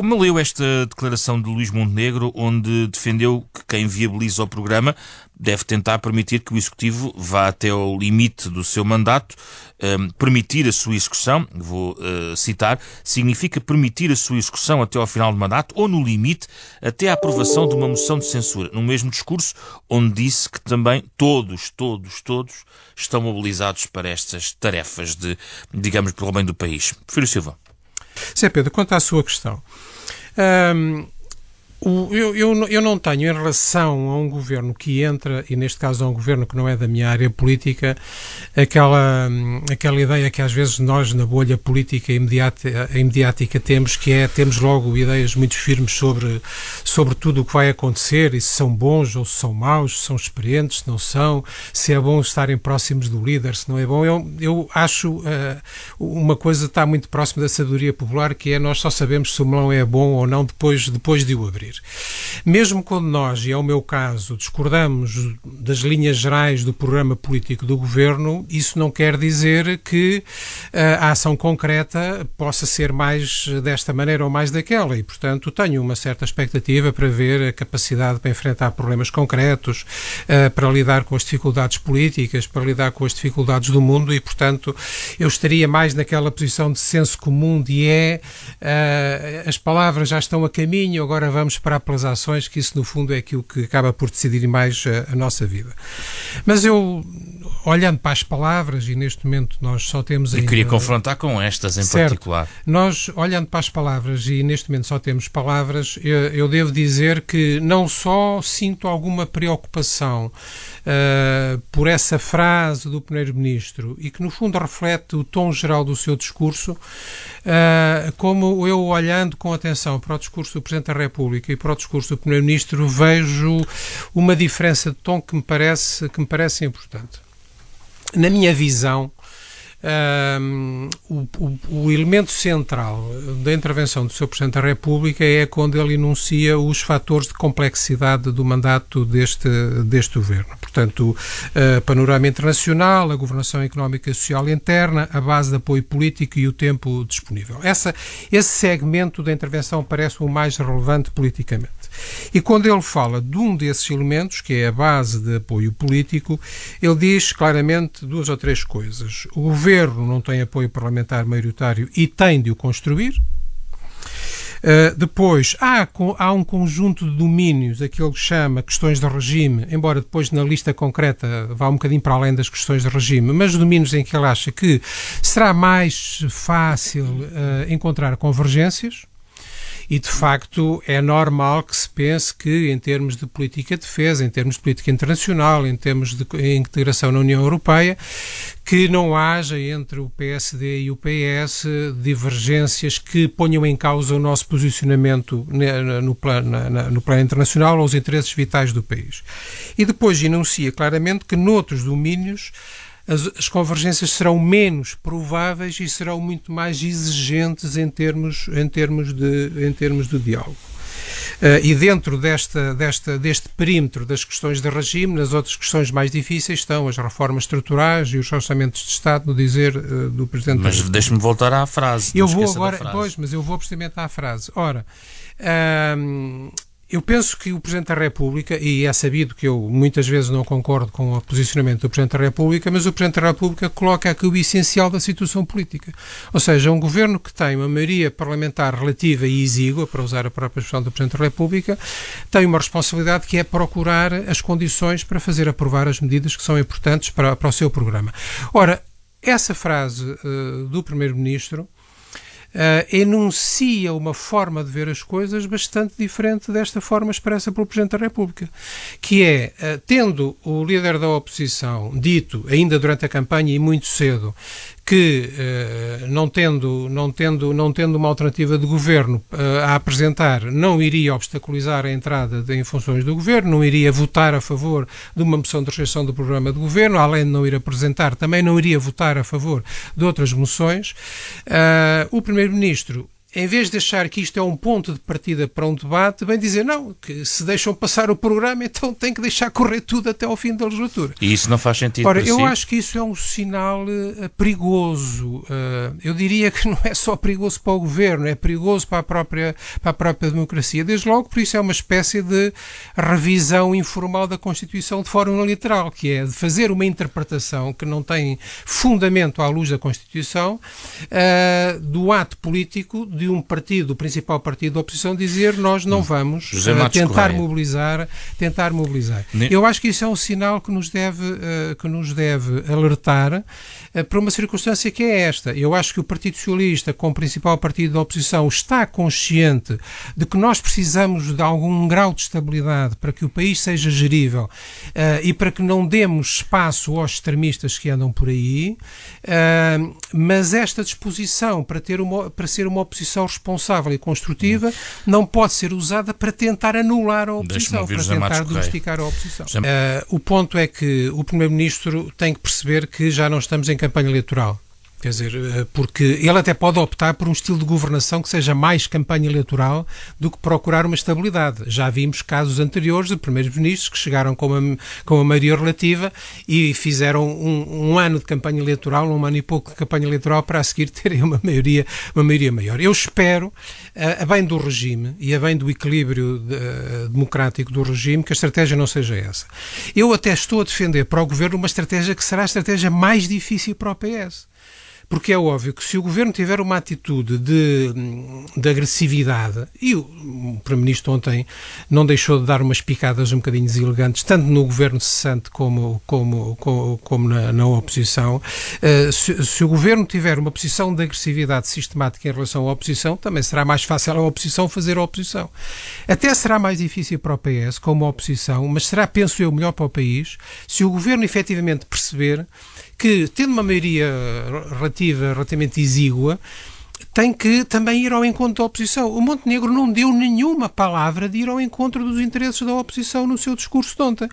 Como leu esta declaração de Luís Montenegro, onde defendeu que quem viabiliza o programa deve tentar permitir que o Executivo vá até ao limite do seu mandato, permitir a sua execução, vou citar, significa permitir a sua execução até ao final do mandato ou, no limite, até à aprovação de uma moção de censura, no mesmo discurso onde disse que também todos estão mobilizados para estas tarefas de, digamos, pelo bem do país. Filho Silva. Zé Pedro, quanto à sua questão, eu não tenho, em relação a um governo que entra, e neste caso a um governo que não é da minha área política, aquela ideia que às vezes nós na bolha política mediática temos, que é, temos logo ideias muito firmes sobre tudo o que vai acontecer, e se são bons ou se são maus, se são experientes, se não são, se é bom estarem próximos do líder, se não é bom. Eu acho uma coisa está muito próxima da sabedoria popular, que é nós só sabemos se o melão é bom ou não depois de o abrir. Mesmo quando nós, e é o meu caso, discordamos das linhas gerais do programa político do governo, isso não quer dizer que a ação concreta possa ser mais desta maneira ou mais daquela, e portanto tenho uma certa expectativa para ver a capacidade para enfrentar problemas concretos, para lidar com as dificuldades políticas, para lidar com as dificuldades do mundo, e portanto eu estaria mais naquela posição de senso comum de as palavras já estão a caminho, agora vamos para pelas ações, que isso no fundo é aquilo que acaba por decidir mais a nossa vida. Mas eu, olhando para as palavras, e neste momento nós só temos ainda... Eu queria confrontar com estas em particular. Nós, olhando para as palavras, e neste momento só temos palavras, eu devo dizer que não só sinto alguma preocupação por essa frase do Primeiro-Ministro, e que no fundo reflete o tom geral do seu discurso, como eu, olhando com atenção para o discurso do Presidente da República e para o discurso do Primeiro-Ministro, vejo uma diferença de tom que me parece importante. Na minha visão, o elemento central da intervenção do Sr. Presidente da República é quando ele enuncia os fatores de complexidade do mandato deste governo. Portanto, o panorama internacional, a governação económica e social interna, a base de apoio político e o tempo disponível. Esse segmento da intervenção parece o mais relevante politicamente. E quando ele fala de um desses elementos, que é a base de apoio político, ele diz claramente duas ou três coisas. O governo não tem apoio parlamentar maioritário e tem de o construir. Depois, há um conjunto de domínios, aquilo que chama questões de regime, embora depois na lista concreta vá um bocadinho para além das questões de regime, mas domínios em que ele acha que será mais fácil encontrar convergências. E, de facto, é normal que se pense que, em termos de política de defesa, em termos de política internacional, em termos de integração na União Europeia, que não haja entre o PSD e o PS divergências que ponham em causa o nosso posicionamento no plano internacional ou os interesses vitais do país. E depois enuncia claramente que, noutros domínios, as convergências serão menos prováveis e serão muito mais exigentes em termos de diálogo. E dentro deste perímetro das questões de regime, nas outras questões mais difíceis estão as reformas estruturais e os orçamentos de Estado, no dizer do Presidente. Mas deixe-me voltar à frase. Eu vou agora, pois, mas eu vou precisamente à frase. Ora, eu penso que o Presidente da República, e é sabido que eu muitas vezes não concordo com o posicionamento do Presidente da República, mas o Presidente da República coloca aqui o essencial da situação política. Ou seja, um governo que tem uma maioria parlamentar relativa e exígua, para usar a própria expressão do Presidente da República, tem uma responsabilidade que é procurar as condições para fazer aprovar as medidas que são importantes para o seu programa. Ora, essa frase do Primeiro-Ministro enuncia uma forma de ver as coisas bastante diferente desta forma expressa pelo Presidente da República, que é, tendo o líder da oposição dito, ainda durante a campanha e muito cedo, que não tendo uma alternativa de governo a apresentar, não iria obstaculizar a entrada em funções do governo, não iria votar a favor de uma moção de rejeição do programa de governo, além de não ir apresentar, também não iria votar a favor de outras moções. O Primeiro-Ministro em vez de achar que isto é um ponto de partida para um debate, bem dizer, não, que se deixam passar o programa, então tem que deixar correr tudo até ao fim da legislatura. E isso não faz sentido Ora, para eu si? acho que isso é um sinal perigoso. Eu diria que não é só perigoso para o governo, é perigoso para a própria democracia. Desde logo, por isso é uma espécie de revisão informal da Constituição de forma literal, que é de fazer uma interpretação que não tem fundamento à luz da Constituição do ato político de um partido, o principal partido da oposição, dizer nós não vamos tentar mobilizar. Eu acho que isso é um sinal que nos deve alertar para uma circunstância que é esta. Eu acho que o Partido Socialista, como principal partido da oposição, está consciente de que nós precisamos de algum grau de estabilidade para que o país seja gerível e para que não demos espaço aos extremistas que andam por aí, mas esta disposição para ser uma oposição responsável e construtiva não pode ser usada para tentar anular a oposição, para tentar domesticar a oposição. O ponto é que o Primeiro-Ministro tem que perceber que já não estamos em campanha eleitoral. Quer dizer, porque ele até pode optar por um estilo de governação que seja mais campanha eleitoral do que procurar uma estabilidade. Já vimos casos anteriores de primeiros-ministros que chegaram com uma maioria relativa e fizeram um ano de campanha eleitoral, um ano e pouco de campanha eleitoral, para a seguir terem uma maioria maior. Eu espero, a bem do regime e a bem do equilíbrio democrático do regime, que a estratégia não seja essa. Eu até estou a defender para o Governo uma estratégia que será a estratégia mais difícil para o PS. Porque é óbvio que se o Governo tiver uma atitude de agressividade, e o Primeiro-Ministro ontem não deixou de dar umas picadas um bocadinho deselegantes, tanto no Governo cessante como na oposição, se o Governo tiver uma posição de agressividade sistemática em relação à oposição, também será mais fácil a oposição fazer a oposição. Até será mais difícil para o PS como oposição, mas será, penso eu, melhor para o país, se o Governo efetivamente perceber que, tendo uma maioria relativamente exígua, tem que também ir ao encontro da oposição. O Montenegro não deu nenhuma palavra de ir ao encontro dos interesses da oposição no seu discurso de ontem.